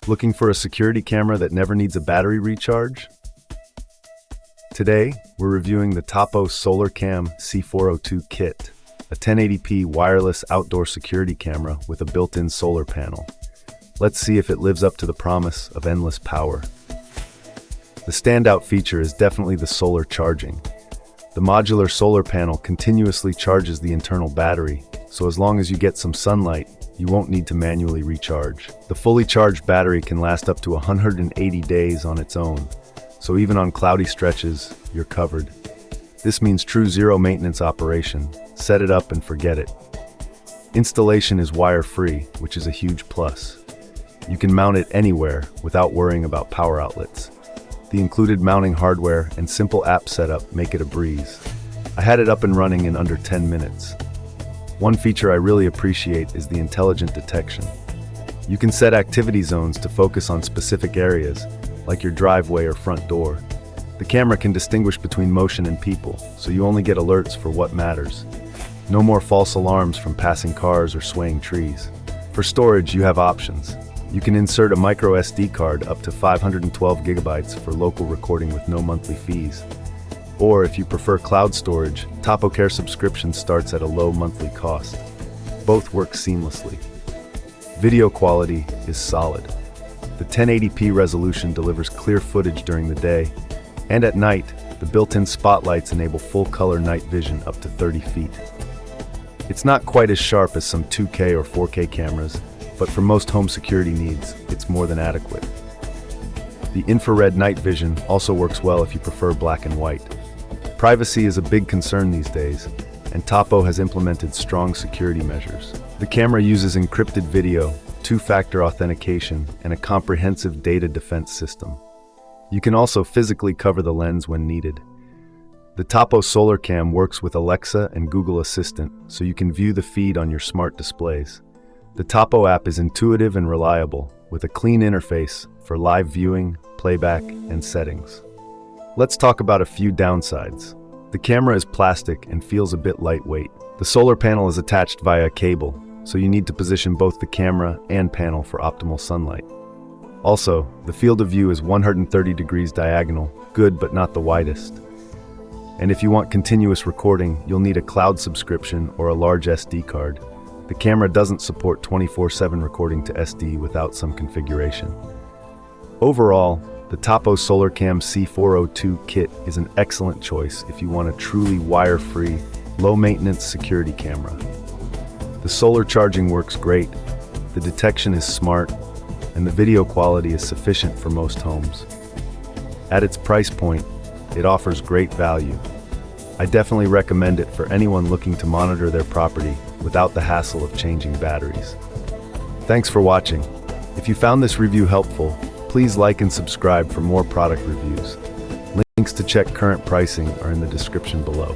Looking for a security camera that never needs a battery recharge? Today, we're reviewing the Tapo SolarCam C402 KIT, a 1080p wireless outdoor security camera with a built-in solar panel. Let's see if it lives up to the promise of endless power. The standout feature is definitely the solar charging. The modular solar panel continuously charges the internal battery, so as long as you get some sunlight, you won't need to manually recharge. The fully charged battery can last up to 180 days on its own, so even on cloudy stretches, you're covered. This means true zero maintenance operation. Set it up and forget it. Installation is wire-free, which is a huge plus. You can mount it anywhere without worrying about power outlets. The included mounting hardware and simple app setup make it a breeze. I had it up and running in under 10 minutes. One feature I really appreciate is the intelligent detection. You can set activity zones to focus on specific areas, like your driveway or front door. The camera can distinguish between motion and people, so you only get alerts for what matters. No more false alarms from passing cars or swaying trees. For storage, you have options. You can insert a microSD card up to 512 gigabytes for local recording with no monthly fees. Or if you prefer cloud storage, Tapo Care subscription starts at a low monthly cost. Both work seamlessly. Video quality is solid. The 1080p resolution delivers clear footage during the day, and at night, the built-in spotlights enable full-color night vision up to 30 feet. It's not quite as sharp as some 2K or 4K cameras, but for most home security needs, it's more than adequate. The infrared night vision also works well if you prefer black and white. Privacy is a big concern these days, and Tapo has implemented strong security measures. The camera uses encrypted video, two-factor authentication, and a comprehensive data defense system. You can also physically cover the lens when needed. The Tapo SolarCam works with Alexa and Google Assistant, so you can view the feed on your smart displays. The Tapo app is intuitive and reliable, with a clean interface for live viewing, playback, and settings. Let's talk about a few downsides. The camera is plastic and feels a bit lightweight. The solar panel is attached via a cable, so you need to position both the camera and panel for optimal sunlight. Also, the field of view is 130 degrees diagonal, good but not the widest. And if you want continuous recording, you'll need a cloud subscription or a large SD card. The camera doesn't support 24/7 recording to SD without some configuration. Overall, the Tapo SolarCam C402 KIT is an excellent choice if you want a truly wire-free, low-maintenance security camera. The solar charging works great, the detection is smart, and the video quality is sufficient for most homes. At its price point, it offers great value. I definitely recommend it for anyone looking to monitor their property without the hassle of changing batteries. Thanks for watching. If you found this review helpful, please like and subscribe for more product reviews. Links to check current pricing are in the description below.